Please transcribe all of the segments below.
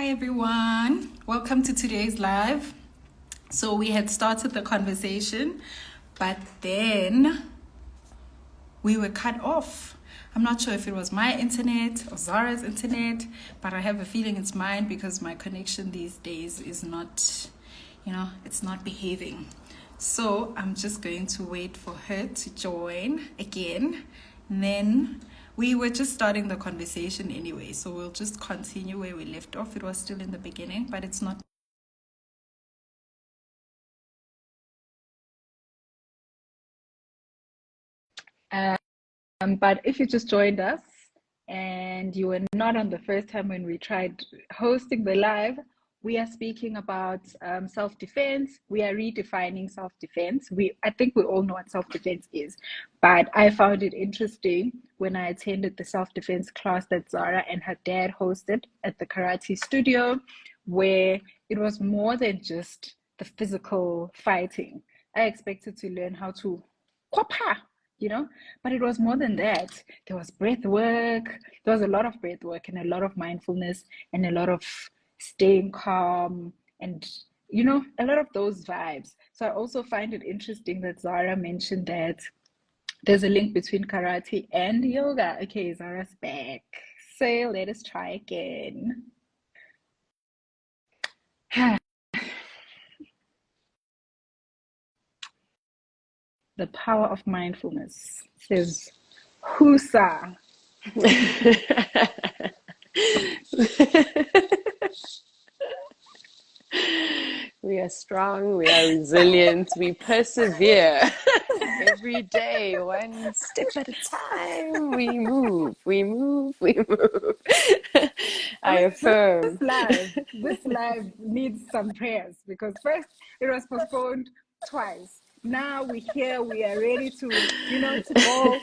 Hi everyone, welcome to today's live. So we had started the conversation, but then we were cut off. I'm not sure if it was my internet or Zahra's internet, but I have a feeling it's mine because my connection these days is not, it's not behaving. So I'm just going to wait for her to join again. And then we were just starting the conversation anyway, so we'll just continue where we left off. It was still in the beginning, but it's not. But if you just joined us and you were not on the first time when we tried hosting the live, we are speaking about self-defense. We are redefining self-defense. I think we all know what self-defense is, but I found it interesting when I attended the self-defense class that Zahra and her dad hosted at the karate studio, where it was more than just the physical fighting. I expected to learn how to kwapa, but it was more than that. There was breath work. There was a lot of breath work and a lot of mindfulness and a lot of staying calm and a lot of those vibes. So I also find it interesting that Zahra mentioned that there's a link between karate and yoga. Okay, Zahra's back. So let us try again. The power of mindfulness, says Husa. We are strong, we are resilient, we persevere. Every day, one step at a time, we move. I affirm. This live needs some prayers because first it was postponed twice. Now we're here, we are ready to go.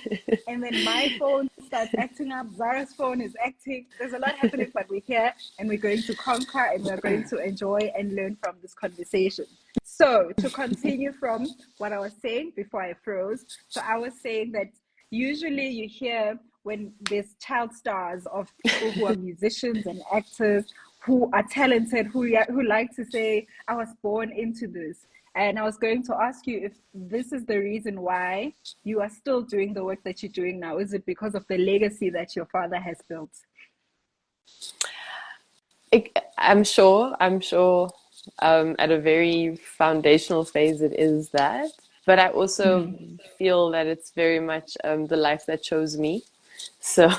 And then my phone starts acting up, Zara's phone is acting. There's a lot happening, but we're here and we're going to conquer and we're going to enjoy and learn from this conversation. So to continue from what I was saying before I froze, so I was saying that usually you hear when there's child stars of people who are musicians and actors who are talented, who like to say, I was born into this. And I was going to ask you if this is the reason why you are still doing the work that you're doing now. Is it because of the legacy that your father has built? I'm sure at a very foundational phase it is that. But I also feel that it's very much the life that chose me. So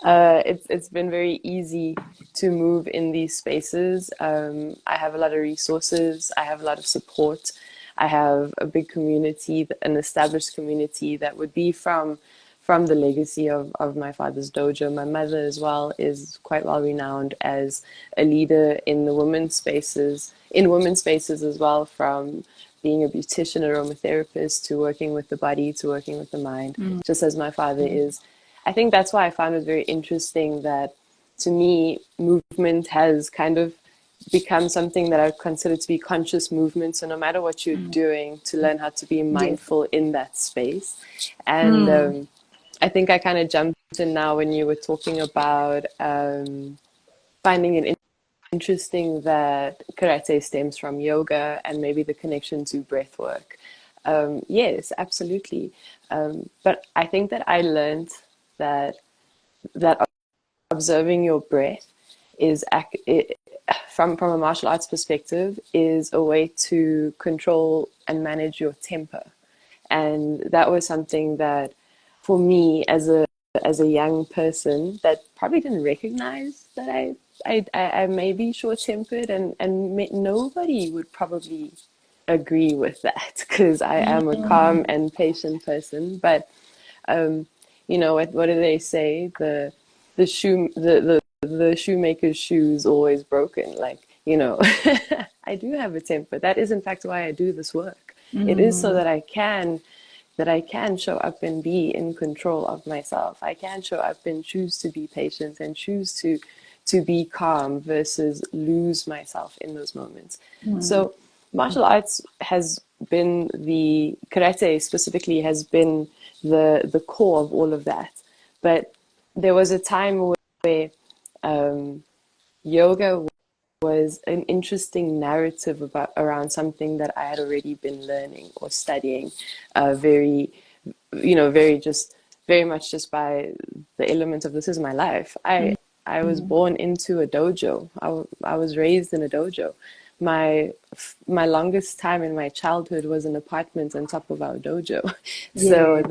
it's been very easy to move in these spaces. I have a lot of resources. I have a lot of support. I have a big community, an established community that would be from the legacy of my father's dojo. My mother as well is quite well renowned as a leader in the women's spaces as well, from being a beautician, aromatherapist, to working with the body, to working with the mind, just as my father is. I think that's why I found it very interesting that, to me, movement has kind of become something that I consider to be conscious movement. So no matter what you're doing, to learn how to be mindful in that space. And I think I kind of jumped in now when you were talking about finding it interesting that karate stems from yoga and maybe the connection to breath work. Yes, absolutely. But I think that I learned that observing your breath is from a martial arts perspective is a way to control and manage your temper. And that was something that, for me, as a young person, that probably didn't recognize that I may be short-tempered, and nobody would probably agree with that because I am a calm and patient person. But what do they say? The shoemaker's shoe is always broken. I do have a temper. That is in fact why I do this work. It is so that I can show up and be in control of myself. I can show up and choose to be patient and choose to be calm versus lose myself in those moments. So martial arts has been, the karate specifically has been the core of all of that. But there was a time where yoga was an interesting narrative about around something that I had already been learning or studying, very, very just very much just by the element of this is my life. I was born into a dojo. I was raised in a dojo. My longest time in my childhood was an apartment on top of our dojo. So Yes.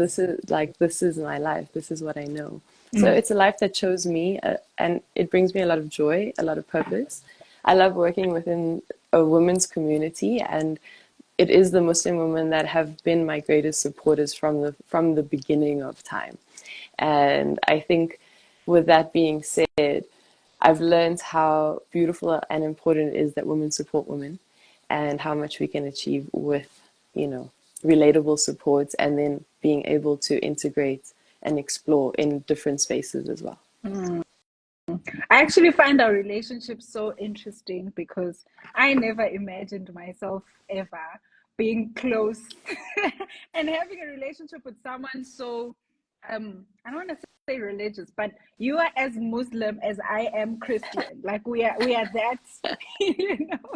this is my life. This is what I know. So it's a life that chose me, and it brings me a lot of joy, a lot of purpose. I love working within a women's community, and it is the Muslim women that have been my greatest supporters from the beginning of time. And I think with that being said, I've learned how beautiful and important it is that women support women and how much we can achieve with, relatable supports and then being able to integrate and explore in different spaces as well. I actually find our relationship so interesting because I never imagined myself ever being close and having a relationship with someone so I don't want to say religious, but you are as Muslim as I am Christian. Like we are that, you know.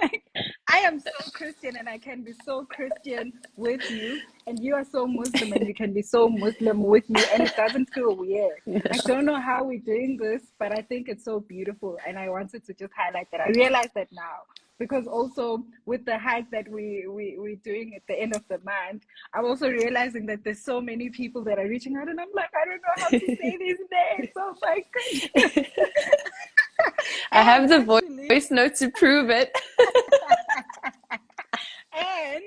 Like I am so Christian and I can be so Christian with you, and you are so Muslim and you can be so Muslim with me, and it doesn't feel weird. I don't know how we're doing this, but I think it's so beautiful, and I wanted to just highlight that. I realize that now because also with the hike that we're doing at the end of the month, I'm also realizing that there's so many people that are reaching out, and I'm like, I don't know how to say these names. Oh my goodness! I And have the actually, voice note to prove it. and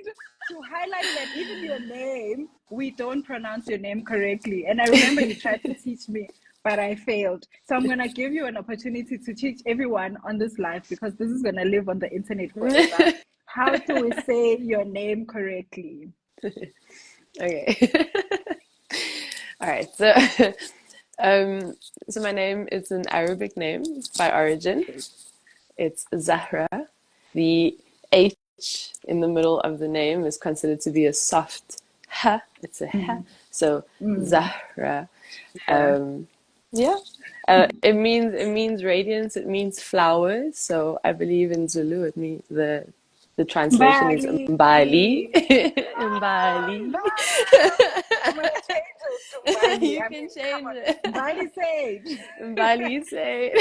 to highlight that even your name, we don't pronounce your name correctly. And I remember you tried to teach me, but I failed. So I'm going to give you an opportunity to teach everyone on this live, because this is going to live on the internet forever. How do we say your name correctly? Okay. All right. So my name is an Arabic name by origin. It's Zahra. The H in the middle of the name is considered to be a soft ha. It's a ha. So Zahra. Yeah. Yeah. It means radiance. It means flowers. So I believe in Zulu. It means the translation is Bali. Mbali. Ah, Mbali. I'm gonna change it to Bali. You I can mean, come change on, it. Bali sage. Mbali say.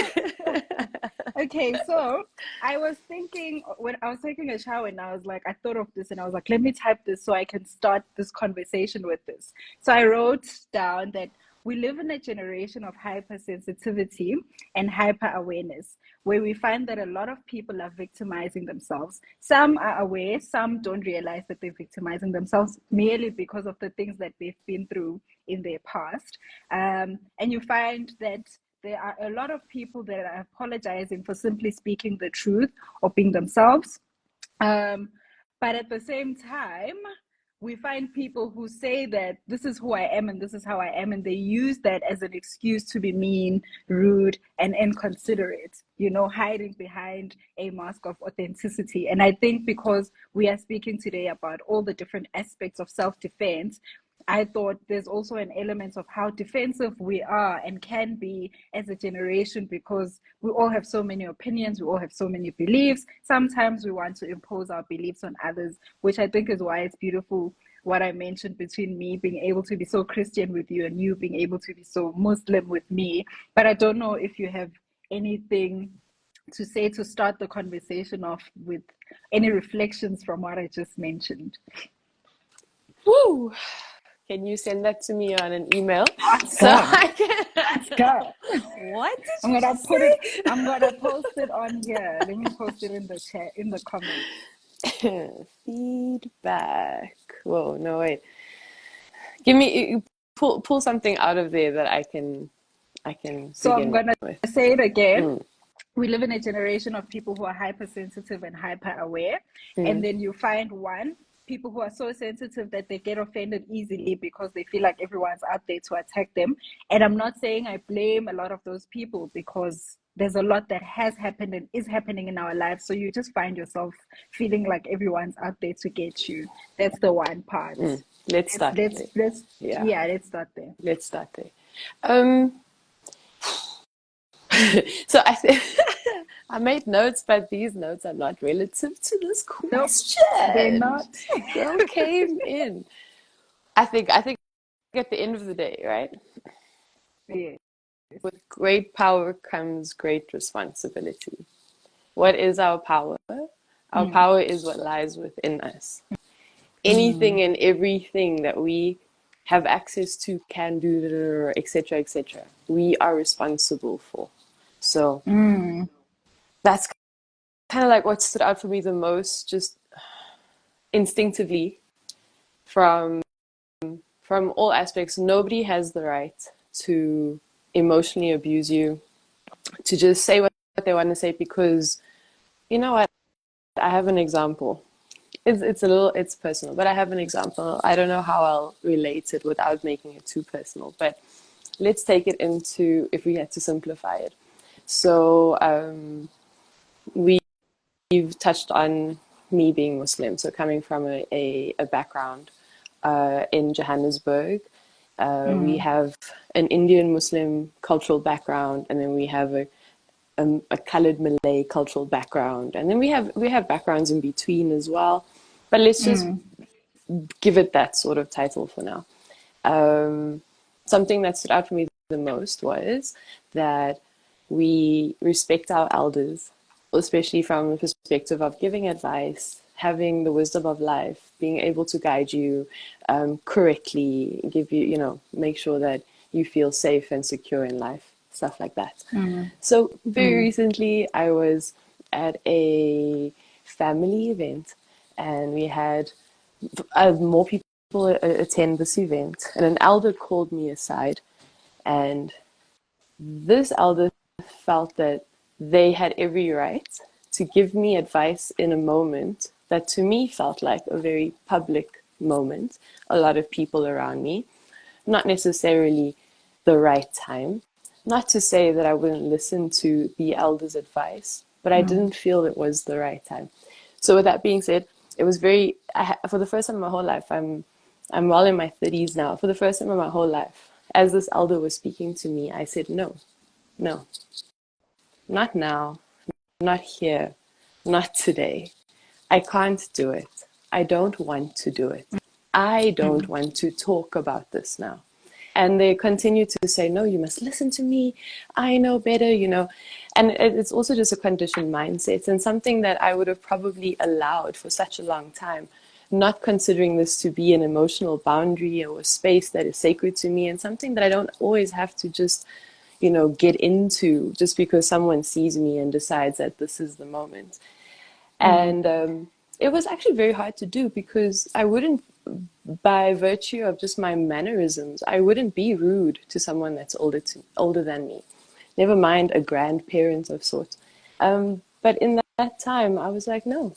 Okay, so I was thinking when I was taking a shower, and I was like, I thought of this, and I was like, let me type this so I can start this conversation with this. So I wrote down that we live in a generation of hypersensitivity and hyper awareness, where we find that a lot of people are victimizing themselves. Some are aware, some don't realize that they're victimizing themselves merely because of the things that they've been through in their past. And you find that there are a lot of people that are apologizing for simply speaking the truth or being themselves. Um, but at the same time, we find people who say that this is who I am and this is how I am, and they use that as an excuse to be mean, rude, and inconsiderate, hiding behind a mask of authenticity. And I think because we are speaking today about all the different aspects of self defense, I thought there's also an element of how defensive we are and can be as a generation, because we all have so many opinions, we all have so many beliefs. Sometimes we want to impose our beliefs on others, which I think is why it's beautiful what I mentioned between me being able to be so Christian with you and you being able to be so Muslim with me. But I don't know if you have anything to say to start the conversation off with, any reflections from what I just mentioned. Woo! Can you send that to me on an email so Awesome. I can? Let's go. What did I'm you gonna just put it. say? I'm gonna post it on here. Let me post it in the chat, in the comments. Feedback. Whoa, no wait. Give me pull something out of there that I can So I'm begin gonna with. say it again. We live in a generation of people who are hypersensitive and hyper aware, and then you find people who are so sensitive that they get offended easily because they feel like everyone's out there to attack them. And I'm not saying I blame a lot of those people, because there's a lot that has happened and is happening in our lives. So you just find yourself feeling like everyone's out there to get you. That's the one part. Let's start there. Yeah, Yeah, let's start there. let's start there. So I think I made notes, but these notes are not relative to this Nope, they're question. not. Girl came in. I think at the end of the day, right? Yeah. With great power comes great responsibility. What is our power? Our Mm, power is what lies within us. mm, Anything and everything that we have access to, can do, etc., etc., we are responsible for. So mm, that's kind of like what stood out for me the most, just instinctively, from all aspects. Nobody has the right to emotionally abuse you, to just say what they want to say, because you know what? I have an example. It's personal, but I have an example. I don't know how I'll relate it without making it too personal, but let's take it into, if we had to simplify it. So we've touched on me being Muslim, so coming from a background in Johannesburg. We mm, have an Indian Muslim cultural background, and then we have a colored Malay cultural background, and then we have backgrounds in between as well. But let's just mm, give it that sort of title for now. Um, Something that stood out for me the most was that we respect our elders, especially from the perspective of giving advice, having the wisdom of life, being able to guide you correctly, give you, make sure that you feel safe and secure in life, stuff like that. mm, So, very mm, recently, I was at a family event, and we had more people attend this event, and an elder called me aside, and this elder felt that they had every right to give me advice in a moment that to me felt like a very public moment, a lot of people around me, not necessarily the right time. Not to say that I wouldn't listen to the elder's advice, but I mm. didn't feel it was the right time. So with that being said, it was very, for the first time in my whole life, I'm well in my 30s now. For the first time in my whole life, as this elder was speaking to me, I said, no, no, not now, not here, not today. I can't do it. I don't want to do it. I don't want to talk about this now. And they continue to say, no, you must listen to me. I know better. And it's also just a conditioned mindset, and something that I would have probably allowed for such a long time, not considering this to be an emotional boundary or a space that is sacred to me, and something that I don't always have to just, get into just because someone sees me and decides that this is the moment. Mm, And it was actually very hard to do, because I wouldn't, by virtue of just my mannerisms, I wouldn't be rude to someone that's older than me. Never mind a grandparent of sorts. But in that time, I was like, no,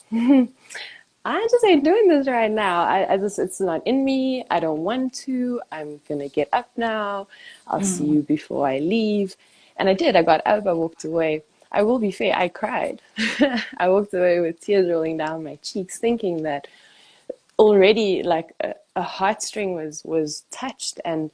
I just ain't doing this right now. It's not in me. I don't want to. I'm gonna get up now. I'll see mm, you before I leave. And I did. I got up. I walked away. I will be fair. I cried. I walked away with tears rolling down my cheeks, thinking that already like a heartstring was touched, and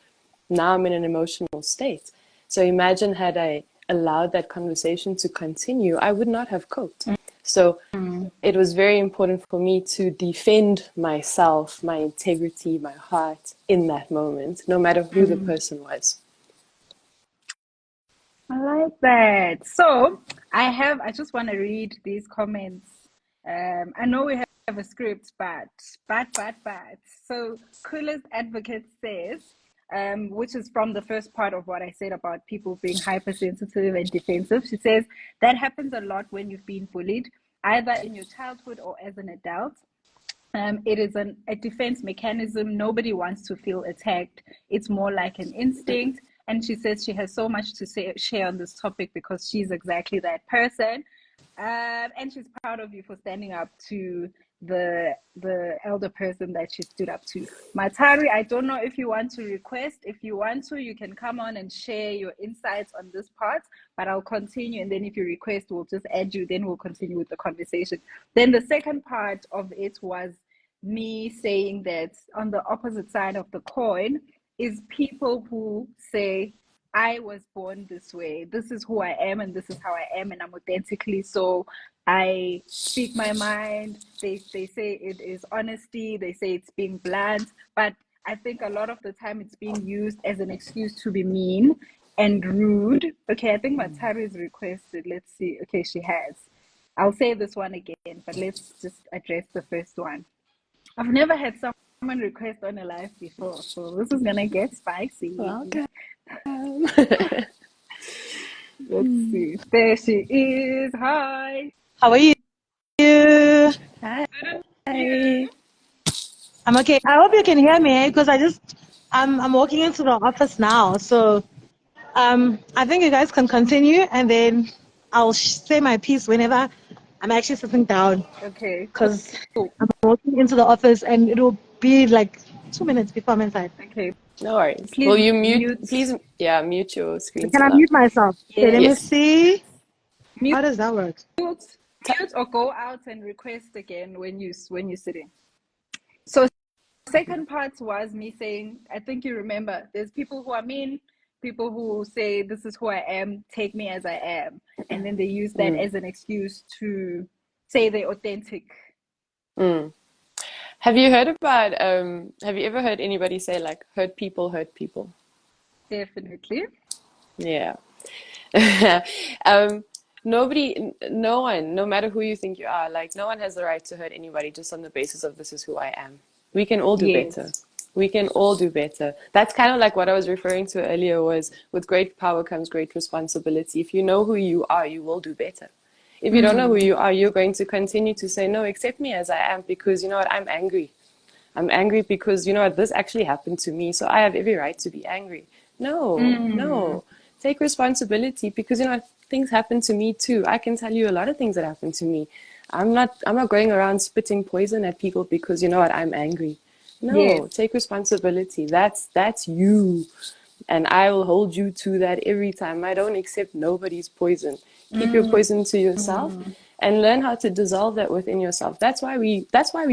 now I'm in an emotional state. So imagine, had I allowed that conversation to continue, I would not have coped. So mm. it was very important for me to defend myself, my integrity, my heart in that moment, no matter who the person was. I like that. So I just want to read these comments. I know we have a script, but. So Coolest Advocate says, which is from the first part of what I said about people being hypersensitive and defensive. She says that happens a lot when you've been bullied, either in your childhood or as an adult. It is a defense mechanism. Nobody wants to feel attacked. It's more like an instinct. And she says she has so much to share on this topic because she's exactly that person. And she's proud of you for standing up to the elder person that she stood up to. Matari, I don't know if you want to request. If you want to, you can come on and share your insights on this part, but I'll continue. And then if you request, we'll just add you. Then we'll continue with the conversation. Then the second part of it was me saying that on the opposite side of the coin is people who say I was born this way. This is who I am, and this is how I am, and I'm authentically so. I speak my mind. They say it is honesty. They say it's being blunt, but I think a lot of the time it's being used as an excuse to be mean and rude. Okay, I think Matari is requested. Let's see. Okay, she has. I'll say this one again, but let's just address the first one. I've never had someone request on a live before, so this is gonna get spicy. Welcome. Let's see. There she is. Hi. How are you? Hi. I'm okay. I hope you can hear me because I'm walking into the office now. So I think you guys can continue and then I'll say my piece whenever I'm actually sitting down Okay. because Cool. I'm walking into the office and it'll be like 2 minutes before I'm inside. Okay. No worries. Please Will you mute. please, yeah, mute your screen Can so I now. mute myself? Okay, let me Yes. see. Mute. How does that work? Mute or go out and request again when you're sitting. So second part was me saying, I think you remember, there's people who are mean, people who say this is who I am, take me as I am, and then they use that as an excuse to say they're authentic. Have you heard about have you ever heard anybody say like hurt people? Definitely. Yeah. No one, no matter who you think you are, like no one has the right to hurt anybody just on the basis of this is who I am. We can all do better. Yes. We can all do better. That's kind of like what I was referring to earlier was with great power comes great responsibility. If you know who you are, you will do better. If you don't know who you are, you're going to continue to say, no, accept me as I am because you know what, I'm angry. I'm angry because, you know what, this actually happened to me, so I have every right to be angry. No. Take responsibility because, you know, things happen to me too. I can tell you a lot of things that happened to me. I'm not going around spitting poison at people because, you know what, I'm angry. No, Yes. take responsibility. That's you. And I will hold you to that every time. I don't accept nobody's poison. Keep your poison to yourself and learn how to dissolve that within yourself. That's why we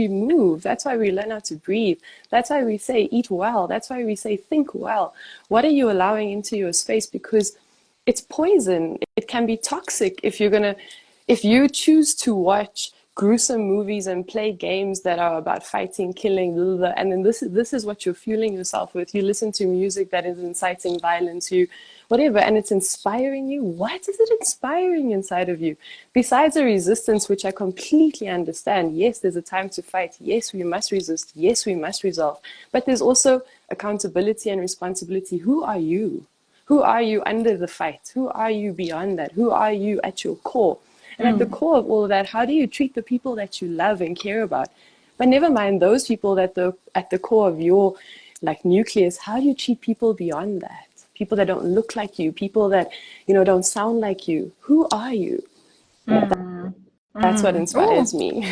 move. That's why we learn how to breathe. That's why we say eat well. That's why we say think well. What are you allowing into your space? Because it's poison. It can be toxic if you choose to watch gruesome movies and play games that are about fighting, killing, blah, blah, blah, and then this is what you're fueling yourself with. You listen to music that is inciting violence, you whatever, and it's inspiring you. What is it inspiring inside of you? Besides a resistance, which I completely understand. Yes, there's a time to fight. Yes, we must resist. Yes, we must resolve. But there's also accountability and responsibility. Who are you? Who are you under the fight? Who are you beyond that? Who are you at your core? And at the core of all of that, how do you treat the people that you love and care about? But never mind those people that at the core of your like nucleus, how do you treat people beyond that? People that don't look like you, people that, you know, don't sound like you. Who are you? That's what inspires me.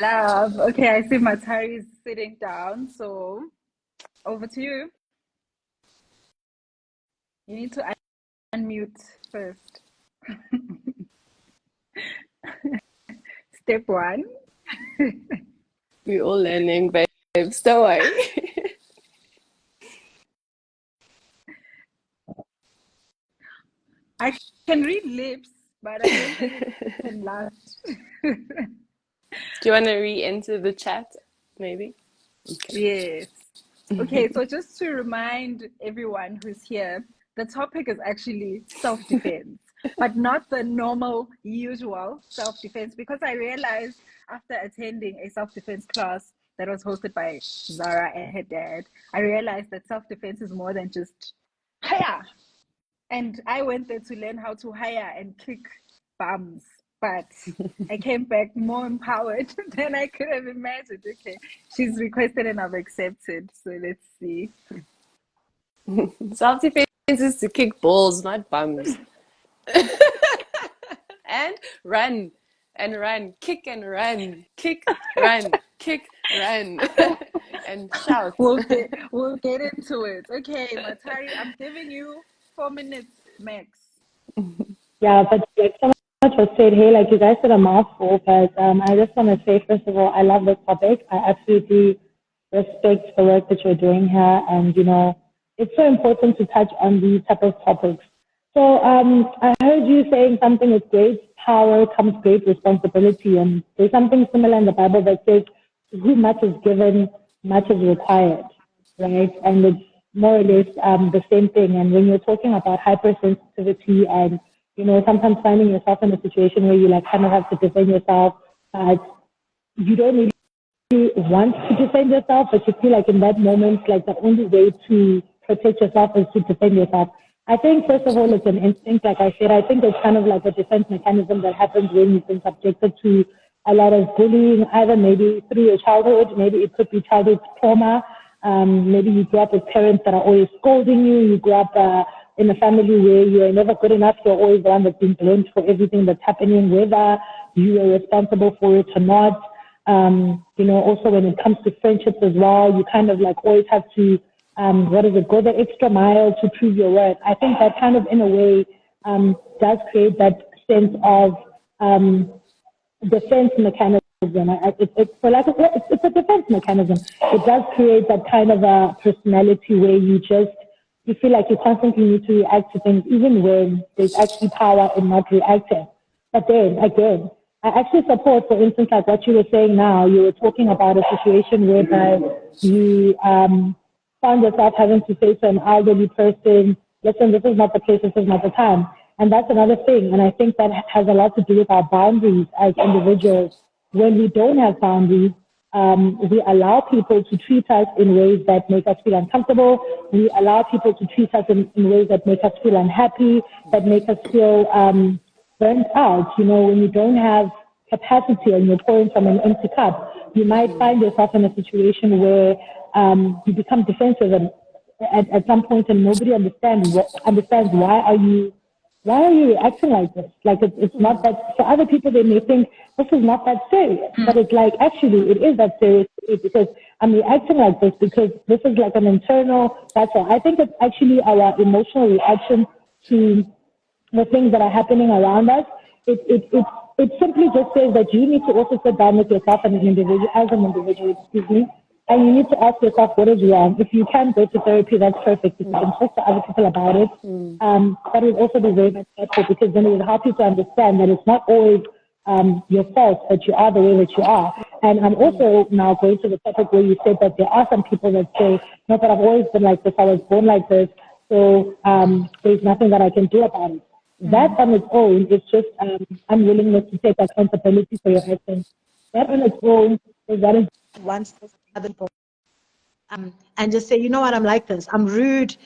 Love. Okay, I see Matari is sitting down, so over to you. You need to unmute first. Step one. We're all learning, babes. Don't worry. I can read lips, but I don't think it can last. Do you want to re-enter the chat, maybe? Okay. Yes. Okay, so just to remind everyone who's here, the topic is actually self-defense, but not the normal, usual self-defense, because I realized after attending a self-defense class that was hosted by Zahra and her dad, I realized that self-defense is more than just hiya. And I went there to learn how to hire and kick bums, but I came back more empowered than I could have imagined. Okay, she's requested and I've accepted. So let's see. Self-defense is to kick balls, not bums. And run. And run. Kick and run. Kick, run. Kick, run. And shout. We'll get into it. Okay, Matari, I'm giving you 4 minutes max. Yeah, but like so much was said here, like you guys said a mouthful, but I just want to say, first of all, I love this topic. I absolutely respect the work that you're doing here. And, you know, it's so important to touch on these type of topics. So I heard you saying something with great power comes great responsibility, and there's something similar in the Bible that says, "Who much is given, much is required," right? And it's more or less the same thing. And when you're talking about hypersensitivity and sometimes finding yourself in a situation where you like kind of have to defend yourself, but you don't really want to defend yourself, but you feel like in that moment, like the only way to protect yourself is to defend yourself. I think, first of all, it's an instinct. Like I said, I think it's kind of like a defense mechanism that happens when you've been subjected to a lot of bullying, either maybe through your childhood, maybe it could be childhood trauma. Maybe you grew up with parents that are always scolding you. You grew up in a family where you are never good enough. You're always the one that's being blamed for everything that's happening, whether you are responsible for it or not. Also when it comes to friendships as well, you kind of like always have to, go the extra mile to prove your worth. I think that kind of in a way does create that sense of defense mechanism. It's a defense mechanism. It does create that kind of a personality where you feel like you constantly need to react to things, even when there's actually power in not reacting. But then again, I actually support, for instance, like what you were saying now. You were talking about a situation whereby you found yourself having to say to an elderly person, "Listen, this is not the place, this is not the time." And that's another thing. And I think that has a lot to do with our boundaries as individuals. When we don't have boundaries, we allow people to treat us in ways that make us feel uncomfortable. We allow people to treat us in ways that make us feel unhappy, that make us feel burnt out. When you don't have capacity and you're pouring from an empty cup, you might find yourself in a situation where you become defensive and at some point, and nobody understands why are you reacting like this? Like it's not that. For other people, they may think this is not that serious, but it's like actually it is that serious because I'm reacting like this because this is like an internal. That's all. I think it's actually our emotional reaction to the things that are happening around us. It simply just says that you need to also sit down with yourself as an individual, excuse me, and you need to ask yourself what is wrong. If you can go to therapy, that's perfect. If you can talk to other people about it, that would also be very much helpful because then it will help you to understand that it's not always your fault that you are the way that you are. And I'm also now going to the topic where you said that there are some people that say, no, but I've always been like this, I was born like this, so there's nothing that I can do about it. That on its own is just unwillingness to take accountability for your actions. That on its own is that is one other people. And just say, you know what, I'm like this. I'm rude.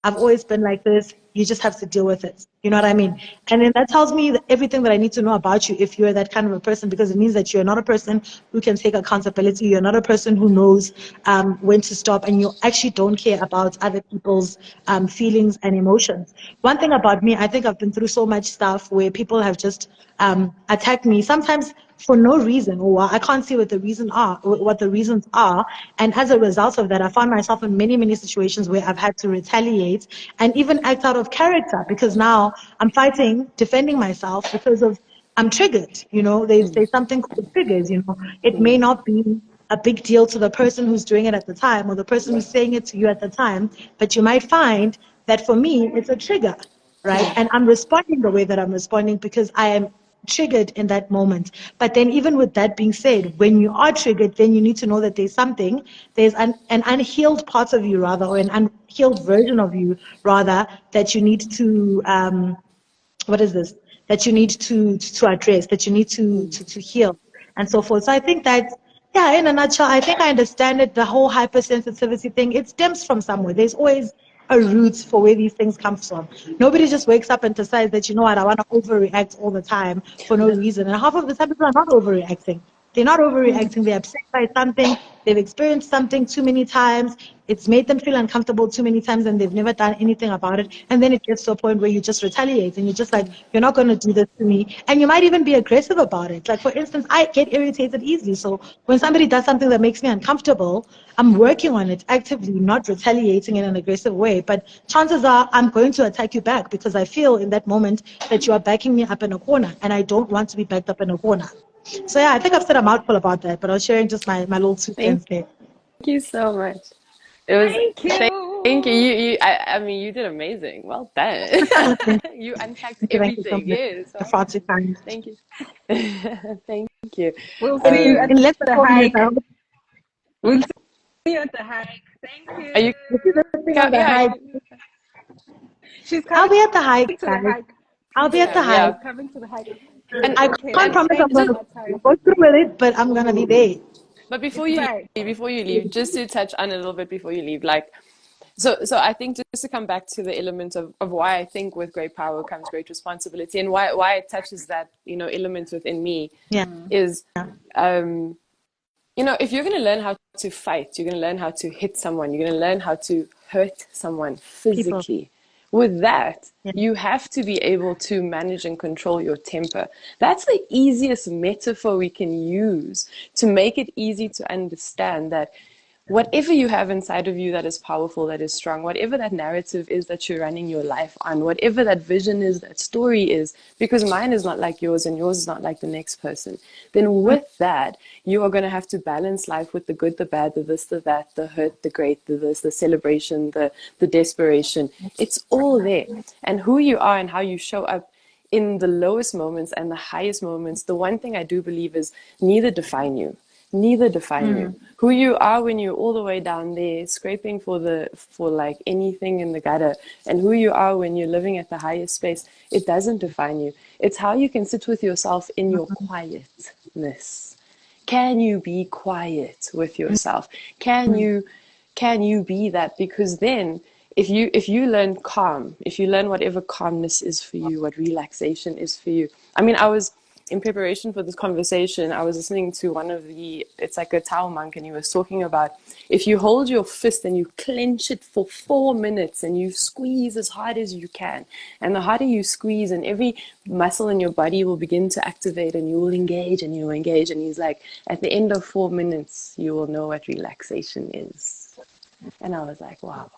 I've always been like this. You just have to deal with it. You know what I mean? And then that tells me everything that I need to know about you if you're that kind of a person, because it means that you're not a person who can take accountability. You're not a person who knows when to stop, and you actually don't care about other people's feelings and emotions. One thing about me, I think I've been through so much stuff where people have just attacked me, sometimes for no reason, or I can't see what the reasons are. And as a result of that, I found myself in many, many situations where I've had to retaliate and even act out of character, because now I'm fighting, defending myself because of I'm triggered. There's something called triggers. It may not be a big deal to the person who's doing it at the time or the person who's saying it to you at the time, but you might find that for me, it's a trigger, right? And I'm responding the way that I'm responding because I am triggered in that moment. But then even with that being said, when you are triggered, then you need to know that there's an unhealed part of you rather, or an unhealed version of you rather, that you need to that you need to address, that you need to heal and so forth. So I think that, yeah, in a nutshell, I think I understand it. The whole hypersensitivity thing, it stems from somewhere. There's always a root for where these things come from. Nobody just wakes up and decides that, you know what, I want to overreact all the time for no reason. And half of the time people are not overreacting. They're not overreacting. They're upset by something. They've experienced something too many times. It's made them feel uncomfortable too many times, and they've never done anything about it. And then it gets to a point where you just retaliate, and you're just like, you're not going to do this to me. And you might even be aggressive about it. Like, for instance, I get irritated easily. So when somebody does something that makes me uncomfortable, I'm working on it actively, not retaliating in an aggressive way. But chances are I'm going to attack you back because I feel in that moment that you are backing me up in a corner, and I don't want to be backed up in a corner. So yeah, I think I've said a mouthful about that, but I was sharing just my little 2 cents there. Thank you so much. It was Thank thank you. you. I mean, you did amazing. Well done. Thank You unpacked you, thank you so everything. much. Yes. The Well far done. too kind. Thank you. Thank you. We'll see you Um, at In less than the 4 minutes, hike. We'll see you at the hike. Thank are you? you. this is the thing on the Yeah. hike. She's I'll coming be at the hike, to the guys. hike. I'll be Please at the come. hike. Yeah. She's coming to the hike. And I Okay, can't let's promise I'm change going the just to time. go through with it, but I'm going to be there. but Right. before you leave, just to touch on a little bit before you leave, like so I think just to come back to the element of why I think with great power comes great responsibility, and why it touches that, element within me Yeah. is, if you're going to learn how to fight, you're going to learn how to hit someone, you're going to learn how to hurt someone People. physically. With that, Yeah. you have to be able to manage and control your temper. That's the easiest metaphor we can use to make it easy to understand that whatever you have inside of you that is powerful, that is strong, whatever that narrative is that you're running your life on, whatever that vision is, that story is, because mine is not like yours and yours is not like the next person, then with that, you are going to have to balance life with the good, the bad, the this, the that, the hurt, the great, the this, the celebration, the desperation. It's all there. And who you are and how you show up in the lowest moments and the highest moments, the one thing I do believe is neither define you. Who you are when you're all the way down there scraping for like anything in the gutter, and who you are when you're living at the highest space, it doesn't define you. It's how you can sit with yourself in your quietness. Can you be quiet with yourself? Can you be that? Because then if you learn calm, if you learn whatever calmness is for you, what relaxation is for you. I mean, I was in preparation for this conversation, I was listening to it's like a Tao monk, and he was talking about if you hold your fist and you clench it for 4 minutes and you squeeze as hard as you can, and the harder you squeeze, and every muscle in your body will begin to activate, and you will engage and you will engage. And he's like, at the end of 4 minutes, you will know what relaxation is. And I was like, wow.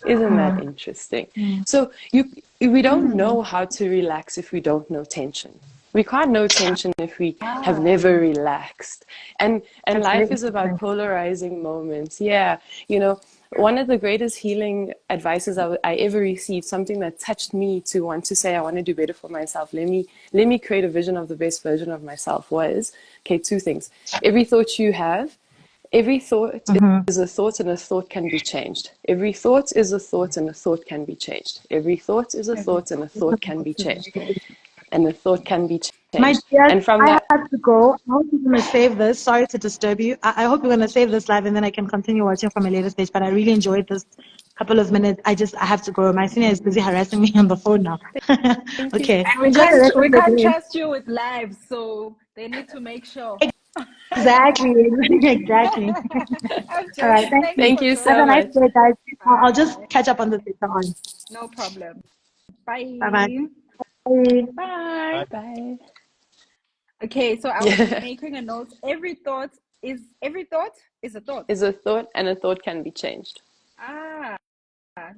Isn't that interesting? So we don't know how to relax if we don't know tension. We can't know tension if we have never relaxed. And That's very life is about interesting. polarizing moments. Yeah, one of the greatest healing advices I ever received, something that touched me to want to say, I want to do better for myself. Let me create a vision of the best version of myself was, okay, two things. Every thought is a thought, and a thought can be changed. Every thought is a thought, and a thought can be changed. Every thought is a thought, and a thought can be changed. And a thought can be My changed. dear, And from I that, have to go. I hope you're going to save this. Sorry to disturb you. I hope you're going to save this live and then I can continue watching from a later stage. But I really enjoyed this couple of minutes. I have to go. My senior is busy harassing me on the phone now. thank you. Okay. And we Enjoy the can't rest of we the can't day. trust you with lives, so they need to make sure. Exactly. Exactly. I'm All right. joking. Thank Thanks you. Thank for you Have a so nice joining. much. day, guys. I'll just Bye. catch up on this later on. No problem. Bye-bye. Bye. Bye. Bye. Bye. Okay, so I was Yeah. making a note. Every thought is a thought. Is a thought, and a thought can be changed. Ah,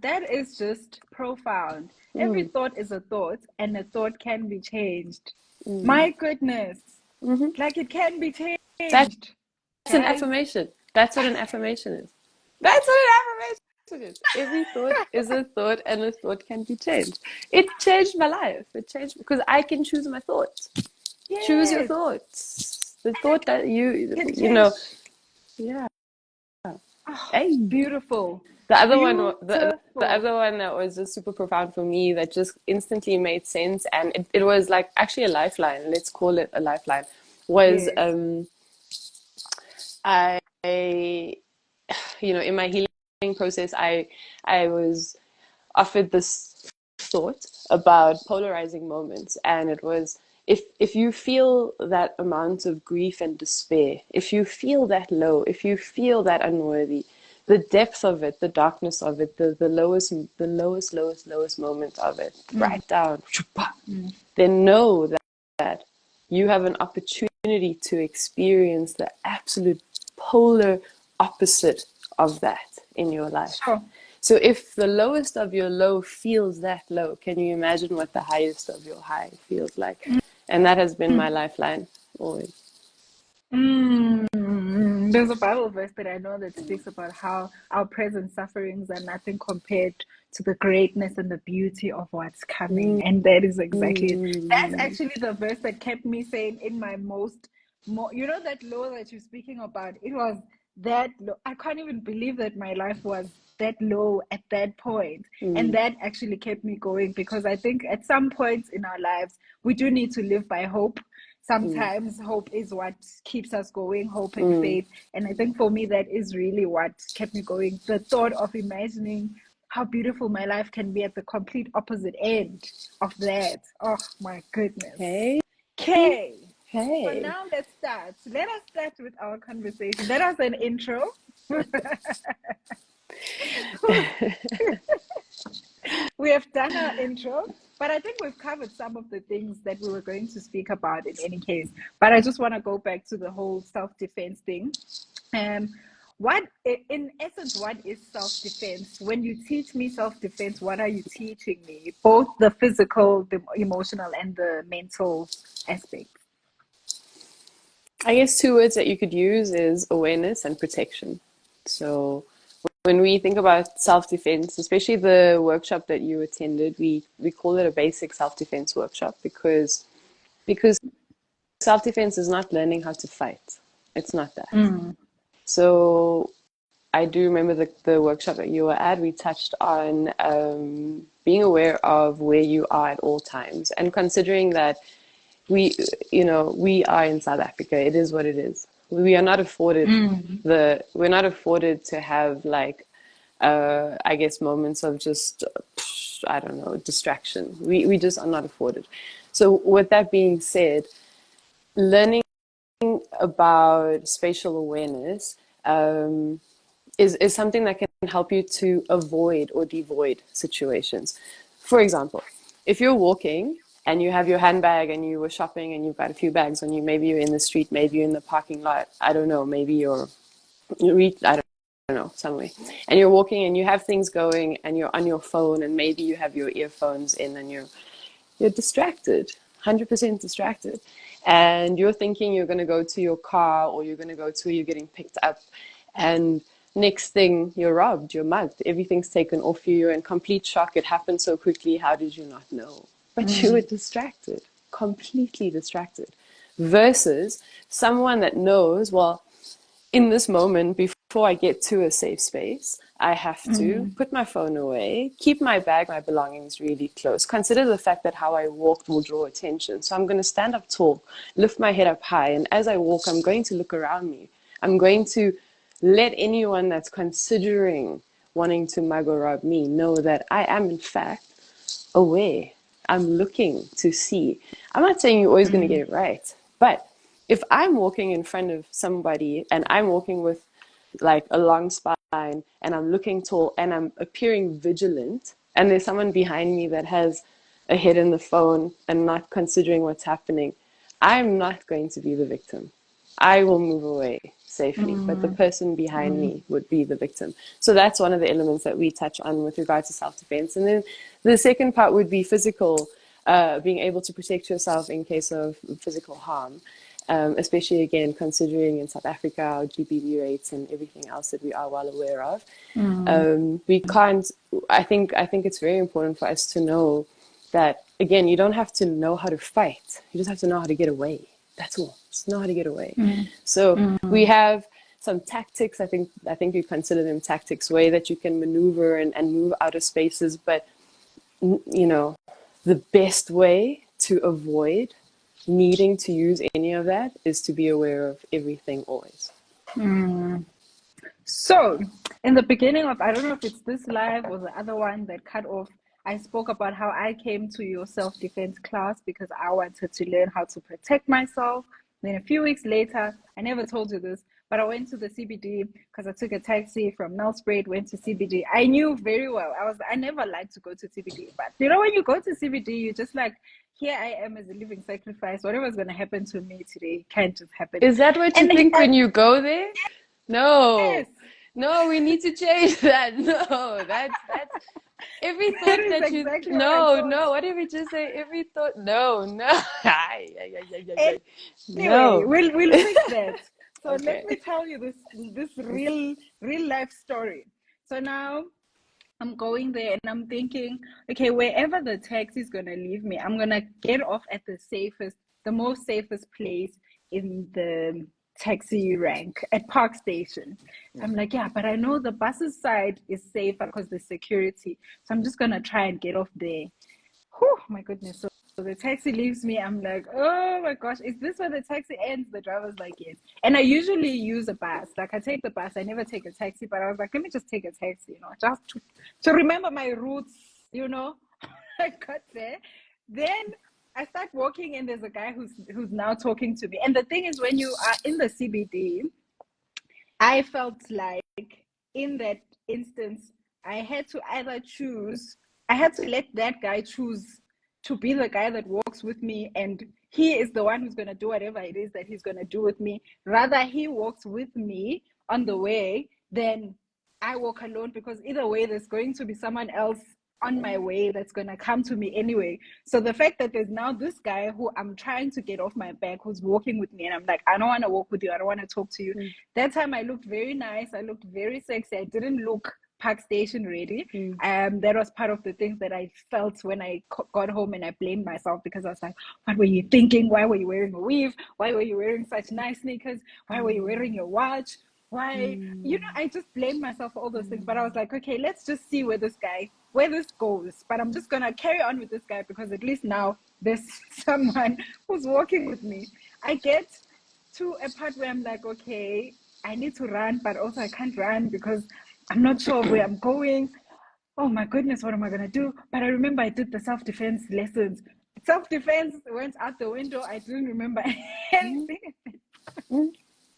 that is just profound. Every Mm, thought is a thought, and a thought can be changed. mm. My goodness. Hmm. Like it can be That's changed, an guys. affirmation. That's what an affirmation is. That's what an affirmation is. Every thought is a thought, and a thought can be changed. It changed my life. It changed because I can choose my thoughts. Choose your Yes, thoughts. The thought that can change. yeah. Oh, Hey. beautiful. The other one, the Beautiful. other one that was just super profound for me, that just instantly made sense, and it was like actually a lifeline. Let's call it a lifeline. Was Yes. I, in my healing process, I was offered this thought about polarizing moments, and it was, if you feel that amount of grief and despair, if you feel that low, if you feel that unworthy, the depth of it, the darkness of it, the lowest moment of it, Mm, right down, mm. then know that you have an opportunity to experience the absolute polar opposite of that in your life. Sure. So if the lowest of your low feels that low, can you imagine what the highest of your high feels like? And that has been my lifeline always. Mm, there's a Bible verse that I know that speaks about how our present sufferings are nothing compared to the greatness and the beauty of what's coming. And that is exactly it. That's actually the verse that kept me saying in my you know, that low that you're speaking about, it was that low. I can't even believe that my life was that low at that point. And that actually kept me going, because I think at some points in our lives, we do need to live by hope. Sometimes hope is what keeps us going, hope and faith. And I think for me, that is really what kept me going. The thought of imagining how beautiful my life can be at the complete opposite end of that. Oh my goodness. Okay. So now let's start. Let us start with our conversation. That was an intro. We have done our intro, but I think we've covered some of the things that we were going to speak about in any case. But I just want to go back to the whole self-defense thing. What, in essence, what is self-defense? When you teach me self-defense, what are you teaching me? Both the physical, the emotional, and the mental aspect. I guess 2 words that you could use is awareness and protection. So when we think about self-defense, especially the workshop that you attended, we call it a basic self-defense workshop because self-defense is not learning how to fight. It's not that. So I do remember the workshop that you were at, we touched on being aware of where you are at all times, and considering that we are in South Africa. It is what it is. We are not afforded we're not afforded to have like I guess moments of just I don't know, distraction. We just are not afforded. So with that being said, learning about spatial awareness is something that can help you to avoid or devoid situations. For example, if you're walking and you have your handbag and you were shopping and you've got a few bags on you, maybe you're in the street, maybe you're in the parking lot, I don't know, maybe I don't know, somewhere, and you're walking and you have things going and you're on your phone and maybe you have your earphones in and you're distracted, 100% distracted, and you're thinking you're going to go to your car or you're going to go to where you're getting picked up, and next thing you're robbed, you're mugged, everything's taken off you, you're in complete shock, it happened so quickly, how did you not know? But you were distracted, completely distracted, versus someone that knows, well, in this moment, before I get to a safe space, I have to put my phone away, keep my bag, my belongings really close. Consider the fact that how I walk will draw attention. So I'm going to stand up tall, lift my head up high, and as I walk, I'm going to look around me. I'm going to let anyone that's considering wanting to mug or rob me know that I am, in fact, aware. I'm looking to see. I'm not saying you're always going to get it right, but if I'm walking in front of somebody and I'm walking with like a long spine and I'm looking tall and I'm appearing vigilant and there's someone behind me that has a head in the phone and not considering what's happening, I'm not going to be the victim. I will move away safely, but the person behind me would be the victim. So that's one of the elements that we touch on with regard to self-defense. And then the second part would be physical, being able to protect yourself in case of physical harm. Especially again considering in South Africa our GBV rates and everything else that we are well aware of. We can't. I think it's very important for us to know that again, you don't have to know how to fight. You just have to know how to get away. That's all. Just know how to get away. So we have some tactics. I think you consider them tactics, way that you can maneuver and move out of spaces. But you know, the best way to avoid needing to use any of that is to be aware of everything always. So in the beginning of, I don't know if it's this live or the other one that cut off, I spoke about how I came to your self-defense class because I wanted to learn how to protect myself. Then a few weeks later, I never told you this, but I went to the CBD because I took a taxi from Nelspruit, went to CBD. I knew very well. I never liked to go to CBD, but you know, when you go to CBD, you're just like, here I am as a living sacrifice. Whatever's going to happen to me today can't just happen. Is that what you think when you go there? No. Yes. No, we need to change that. No, that's every thought that you exactly no, what did we just say? Every thought, no. Anyway, No. we'll fix that. So Okay. let me tell you this real life story. So now I'm going there and I'm thinking, okay, wherever the taxi is gonna leave me, I'm gonna get off at the most safest place in the taxi rank at Park Station. So I'm like, yeah, but I know the bus's side is safer because there's security. So I'm just gonna try and get off there. Whew, my goodness. So the taxi leaves me. I'm like, oh my gosh, is this where the taxi ends? The driver's like, yes. And I usually use a bus. Like I take the bus. I never take a taxi. But I was like, let me just take a taxi, just to remember my routes, I got there. Then I start walking and there's a guy who's now talking to me. And the thing is, when you are in the CBD, I felt like in that instance, I had to either choose, I had to let that guy choose to be the guy that walks with me, and he is the one who's going to do whatever it is that he's going to do with me. Rather, he walks with me on the way than I walk alone, because either way, there's going to be someone else on my way that's going to come to me anyway. So the fact that there's now this guy who I'm trying to get off my back, who's walking with me, and I'm like, I don't want to walk with you. I don't want to talk to you. That time I looked very nice. I looked very sexy. I didn't look Park Station ready. That was part of the things that I felt when I got home, and I blamed myself because I was like, what were you thinking? Why were you wearing a weave? Why were you wearing such nice sneakers? Why were you wearing your watch? Why? I just blamed myself for all those things. But I was like, okay, let's just see where this goes. But I'm just going to carry on with this guy, because at least now there's someone who's walking with me. I get to a part where I'm like, okay, I need to run, but also I can't run because I'm not sure where I'm going. Oh my goodness, what am I going to do? But I remember I did the self-defense lessons. Self-defense went out the window. I didn't remember anything.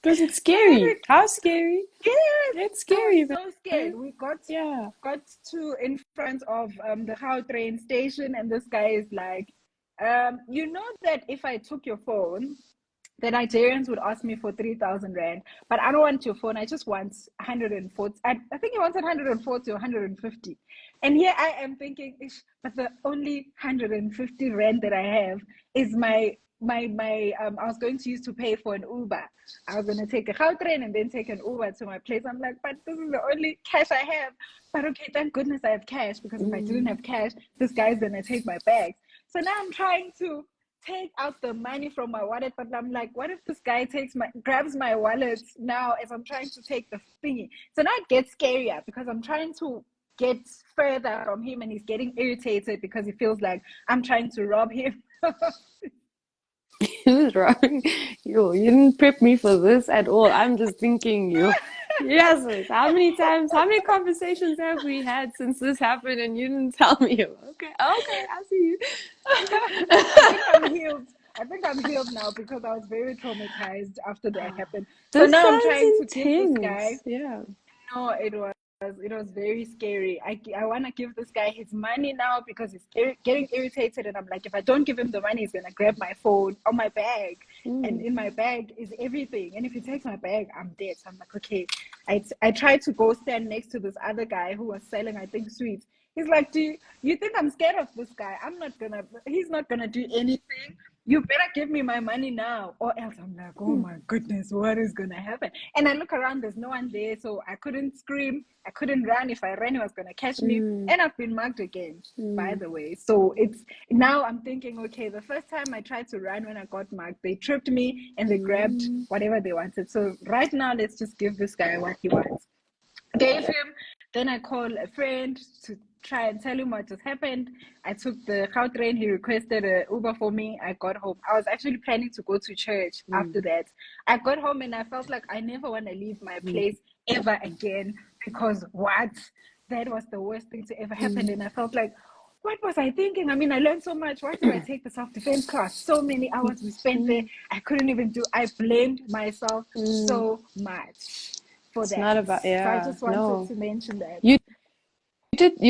Because it's scary. How scary? Yes, It's scary. I was so scared. We got to in front of the Gautrain station, and this guy is like, you know that if I took your phone, the Nigerians would ask me for 3,000 rand, but I don't want your phone. I just want 140. I think he wanted 140 or 150. And here I am thinking, but the only 150 rand that I have is my I was going to use to pay for an Uber. I was going to take a Gautrain and then take an Uber to my place. I'm like, but this is the only cash I have. But okay, thank goodness I have cash, because if I didn't have cash, this guy's going to take my bags. So now I'm trying to take out the money from my wallet, but I'm like, what if this guy grabs my wallet now as I'm trying to take the thingy? So now it gets scarier, because I'm trying to get further from him, and he's getting irritated because he feels like I'm trying to rob him. Who's wrong? You didn't prep me for this at all. I'm just thinking yes, how many conversations have we had since this happened and you didn't tell me? Okay, I see you. I think I'm healed now, because I was very traumatized after that happened. So This now I'm sounds trying to give this intense. guy. Yeah. No, it was very scary. I want to give this guy his money now, because he's getting irritated, and I'm like, if I don't give him the money, he's gonna grab my phone or my bag, and in my bag is everything. And if he takes my bag, I'm dead. So I'm like, okay. I tried to go stand next to this other guy who was selling, I think, sweets. He's like, do you think I'm scared of this guy? He's not gonna do anything. You better give me my money now, or else. I'm like, oh my goodness, what is gonna happen? And I look around, there's no one there, so I couldn't scream, I couldn't run. If I ran, he was gonna catch me, and I've been mugged again, by the way. So it's now I'm thinking, okay, the first time I tried to run when I got mugged, they tripped me and they grabbed whatever they wanted. So right now, let's just give this guy what he wants. Gave him, then I called a friend to try and tell him what just happened. I took the Gautrain. He requested an Uber for me. I got home. I was actually planning to go to church after that. I got home and I felt like I never want to leave my place ever again, because that was the worst thing to ever happen. And I felt like, what was I thinking? I mean, I learned so much. Why did I take the self-defense class? So many hours we spent there. I couldn't even I blamed myself so much for It's that. not about, So I just wanted to mention that. You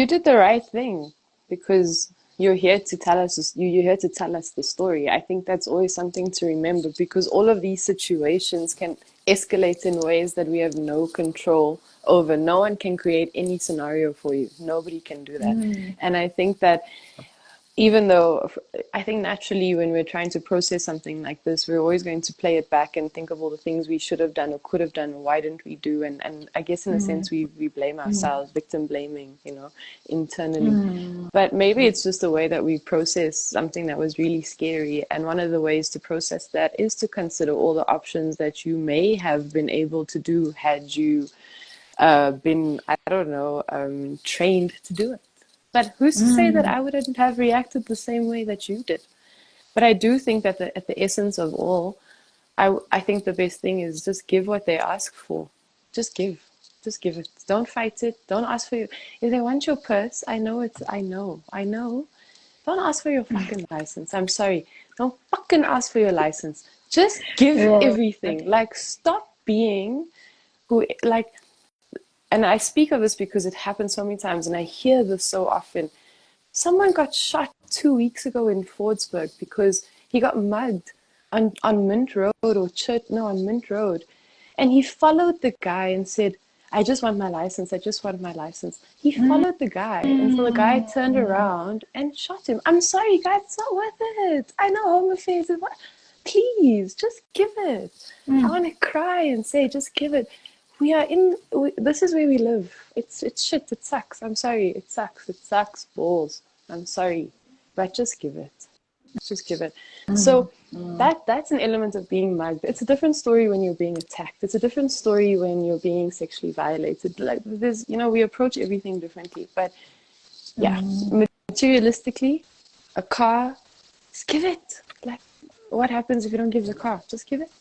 did the right thing, because you're here to tell us you're here to tell us the story. I think that's always something to remember, because all of these situations can escalate in ways that we have no control over. No one can create any scenario for you. Nobody can do that. And I think that even though I think naturally when we're trying to process something like this, we're always going to play it back and think of all the things we should have done or could have done or why didn't we do. And I guess in a sense we blame ourselves, victim blaming, internally. But maybe it's just the way that we process something that was really scary. And one of the ways to process that is to consider all the options that you may have been able to do had you been, I don't know, trained to do it. But who's to say that I wouldn't have reacted the same way that you did? But I do think that at the essence of all, I think the best thing is just give what they ask for. Just give. Just give it. Don't fight it. Don't ask for your. If they want your purse, I know it's. I know. Don't ask for your fucking license. I'm sorry. Don't fucking ask for your license. Just give Yeah. everything. Like, stop being who. Like, and I speak of this because it happens so many times, and I hear this so often. Someone got shot 2 weeks ago in Fordsburg because he got mugged on Mint Road or Church, no, on Mint Road. And he followed the guy and said, I just want my license. I just want my license. He followed the guy until the guy turned around and shot him. I'm sorry, guys, it's not worth it. I know Home Affairs is what. Please, just give it. I want to cry and say, just give it. This is where we live. It's shit. It sucks. I'm sorry. It sucks. It sucks balls. I'm sorry. But just give it. Just give it. So that's an element of being mugged. It's a different story when you're being attacked. It's a different story when you're being sexually violated. Like there's, we approach everything differently. But yeah, materialistically, a car, just give it. Like, what happens if you don't give the car? Just give it.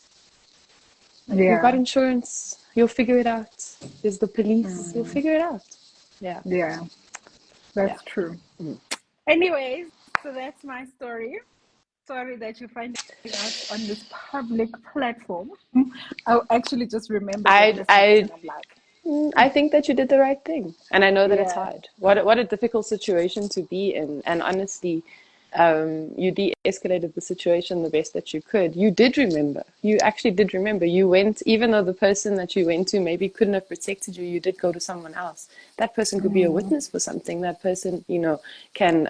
You've got insurance. You'll figure it out. There's the police. You'll figure it out. Yeah. Yeah. That's true. Anyways, so that's my story. Sorry that you're finding us on this public platform. I actually just remembered this and I'm like, I think that you did the right thing, and I know that it's yeah. hard. What a difficult situation to be in, and honestly, you de-escalated the situation the best that you could. You did remember. You actually did remember. You went, even though the person that you went to maybe couldn't have protected you, you did go to someone else. That person could be a witness for something. That person, can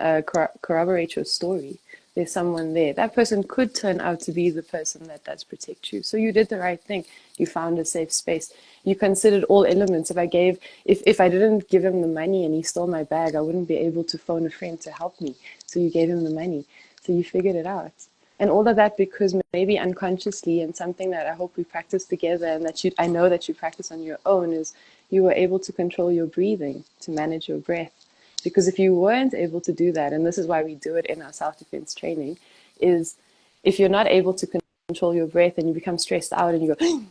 corroborate your story. There's someone there. That person could turn out to be the person that does protect you. So you did the right thing. You found a safe space. You considered all elements. If I didn't give him the money and he stole my bag, I wouldn't be able to phone a friend to help me. So you gave him the money. So you figured it out. And all of that because maybe unconsciously, and something that I hope we practice together and that I know that you practice on your own, is you were able to control your breathing, to manage your breath. Because if you weren't able to do that, and this is why we do it in our self-defense training, is if you're not able to control your breath and you become stressed out and you go,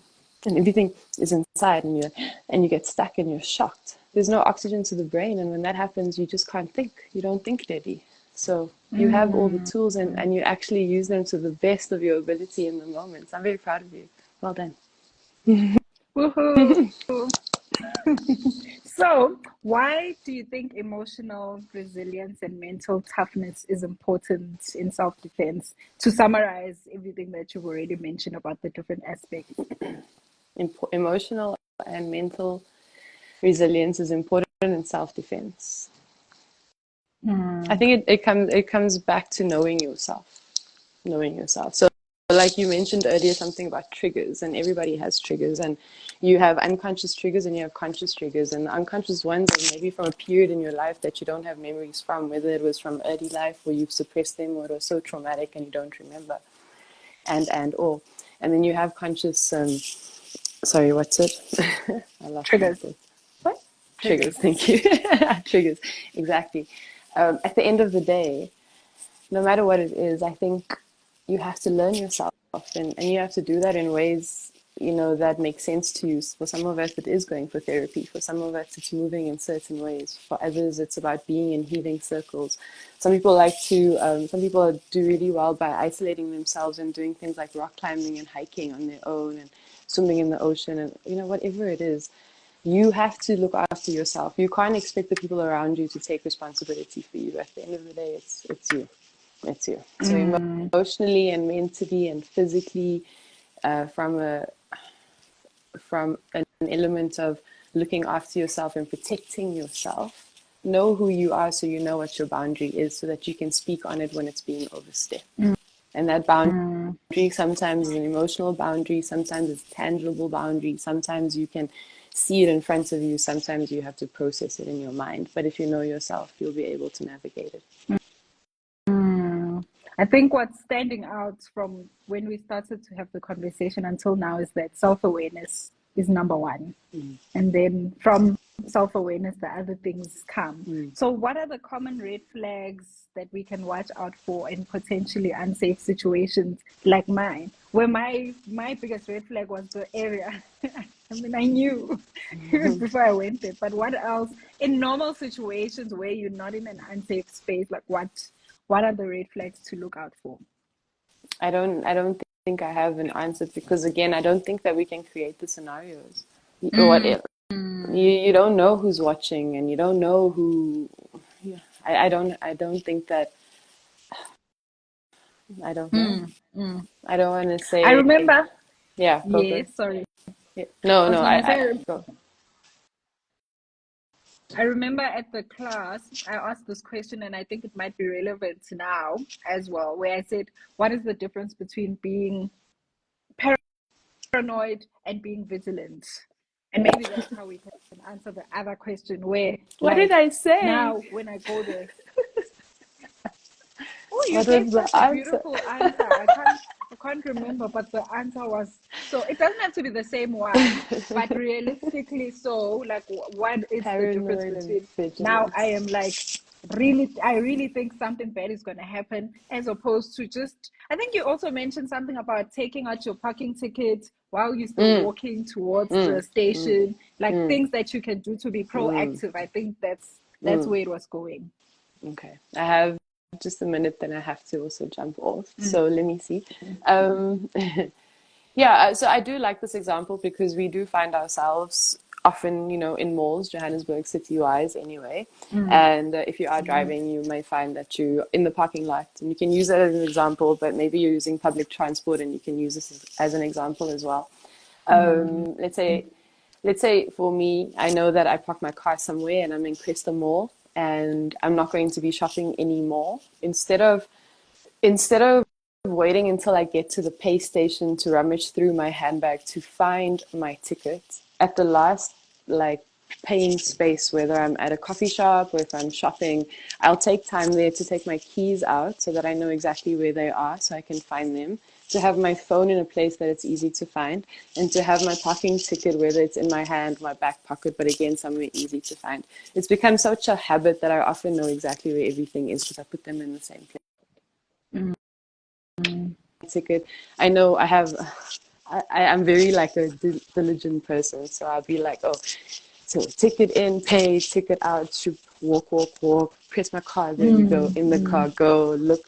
and everything is inside and you get stuck and you're shocked. There's no oxygen to the brain, and when that happens, you just can't think. You don't think clearly. So you have all the tools and you actually use them to the best of your ability in the moment. So I'm very proud of you. Well done. Woohoo! So, why do you think emotional resilience and mental toughness is important in self-defense? To summarize everything that you've already mentioned about the different aspects. Emotional and mental resilience is important in self-defense. I think it comes back to knowing yourself. So like you mentioned earlier, something about triggers, and everybody has triggers, and you have unconscious triggers and you have conscious triggers, and the unconscious ones are maybe from a period in your life that you don't have memories from, whether it was from early life or you've suppressed them or it was so traumatic and you don't remember, and then you have conscious sorry, what's it? I lost my Triggers. thought. What? Triggers, thank you. Triggers, exactly. At the end of the day, no matter what it is, I think you have to learn yourself, and you have to do that in ways, that make sense to you. For some of us, it is going for therapy. For some of us, it's moving in certain ways. For others, it's about being in healing circles. Some people do really well by isolating themselves and doing things like rock climbing and hiking on their own and swimming in the ocean and, whatever it is. You have to look after yourself. You can't expect the people around you to take responsibility for you. At the end of the day, it's you. It's you. So emotionally and mentally and physically, from an element of looking after yourself and protecting yourself, know who you are, so you know what your boundary is, so that you can speak on it when it's being overstepped. And that boundary sometimes is an emotional boundary, sometimes it's a tangible boundary, sometimes you can see it in front of you, sometimes you have to process it in your mind. But if you know yourself, you'll be able to navigate it. I think what's standing out from when we started to have the conversation until now is that self-awareness is number one. And then from self-awareness, the other things come. So what are the common red flags that we can watch out for in potentially unsafe situations like mine, where my biggest red flag was the area? I mean, I knew before I went there, but what else in normal situations where you're not in an unsafe space, like what are the red flags to look out for? I don't think I have an answer, because again, I don't think that we can create the scenarios. You don't know who's watching, and you don't know who. Yeah, I don't think that. I don't know. I don't want to say. I remember. Yeah. Yes. Sorry. Yeah. No. Go. I remember at the class, I asked this question, and I think it might be relevant now as well, where I said, what is the difference between being paranoid and being vigilant? And maybe that's how we can answer the other question, where, What did I say? Now, when I go there. Oh, you What gave was the such a answer? beautiful answer. I can't remember, but the answer was, so it doesn't have to be the same one, but realistically, so like, what is Paranoid the difference between now? I am like, I really think something bad is going to happen, as opposed to just, I think you also mentioned something about taking out your parking ticket while you're still walking towards the station, like things that you can do to be proactive. I think that's where it was going. Okay, I have just a minute, then I have to also jump off. So let me see. Yeah, so I do like this example, because we do find ourselves often, in malls, Johannesburg city-wise anyway. And if you are driving, you may find that you're in the parking lot, and you can use that as an example, but maybe you're using public transport, and you can use this as an example as well. Let's say for me, I know that I park my car somewhere and I'm in Cresta Mall, and I'm not going to be shopping anymore. Instead of waiting until I get to the pay station to rummage through my handbag to find my ticket at the last paying space, whether I'm at a coffee shop or if I'm shopping, I'll take time there to take my keys out so that I know exactly where they are, so I can find them, to have my phone in a place that it's easy to find, and to have my parking ticket, whether it's in my hand, my back pocket, but again, somewhere easy to find. It's become such a habit that I often know exactly where everything is, because I put them in the same place. Ticket, I know I have. I'm very like a diligent person, so I'll be like, oh, so ticket in, pay, ticket out, shoot, walk, press my card, there you go, in the car, go, look.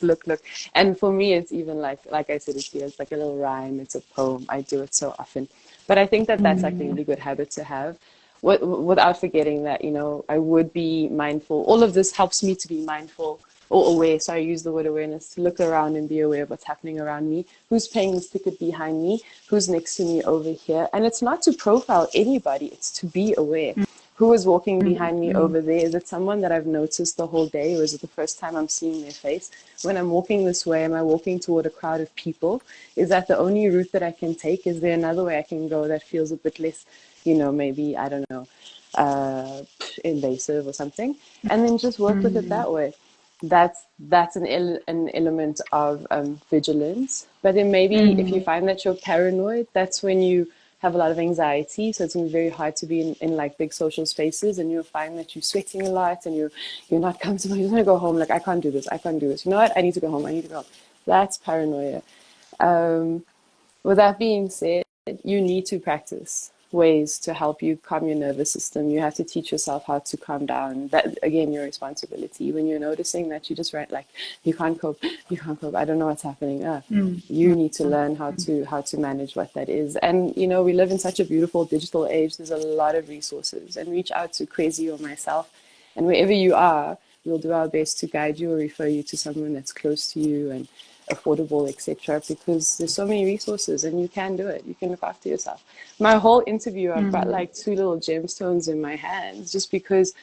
And for me, it's even like I said, it's like a little rhyme, it's a poem. I do it so often. But I think that that's like a really good habit to have, without forgetting that, I would be mindful. All of this helps me to be mindful or aware. So I use the word awareness, to look around and be aware of what's happening around me, who's paying this ticket behind me, who's next to me over here. And it's not to profile anybody, it's to be aware. Who is walking behind me over there? Is it someone that I've noticed the whole day, or is it the first time I'm seeing their face? When I'm walking this way, am I walking toward a crowd of people? Is that the only route that I can take? Is there another way I can go that feels a bit less, maybe, I don't know, invasive or something? And then just work with it that way. That's an element of vigilance. But then maybe if you find that you're paranoid, that's when you have a lot of anxiety. So it's going to be very hard to be in like big social spaces, and you'll find that you're sweating a lot and you're not comfortable. You're going to go home like, I can't do this. You know what? I need to go home. That's paranoia. With that being said, you need to practice ways to help you calm your nervous system. You have to teach yourself how to calm down. That, again, your responsibility. When you're noticing that you just write like, you can't cope, I don't know what's happening. You need to learn how to manage what that is. And, we live in such a beautiful digital age. There's a lot of resources, and reach out to Crazy or myself. And wherever you are, we'll do our best to guide you or refer you to someone that's close to you and affordable, etc., because there's so many resources and you can do it. You can look after yourself. My whole interview, I've got like 2 little gemstones in my hands, just because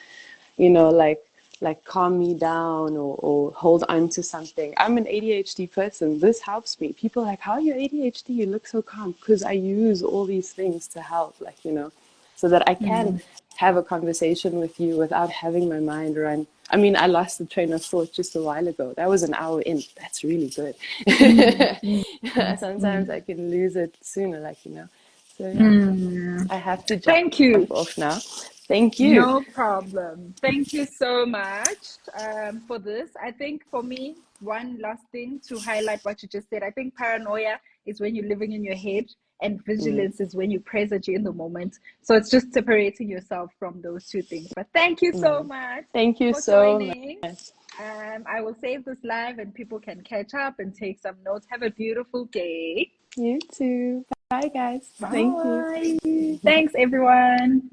like calm me down or hold on to something. I'm an ADHD person. This helps me. People are like, how are you ADHD? You look so calm. Because I use all these things to help, so that I can have a conversation with you without having my mind run. I mean, I lost the train of thought just a while ago. That was an hour in. That's really good. Sometimes I can lose it sooner, So yeah, I have to jump Thank you. off now. Thank you. No problem. Thank you so much for this. I think for me, one last thing to highlight what you just said. I think paranoia is when you're living in your head, and vigilance is when you're present, you're in the moment. So it's just separating yourself from those two things. But thank you so much Thank you for so joining. much. I will save this live and people can catch up and take some notes. Have a beautiful day. You too. Bye, guys. Bye. Thank you. Thanks, everyone.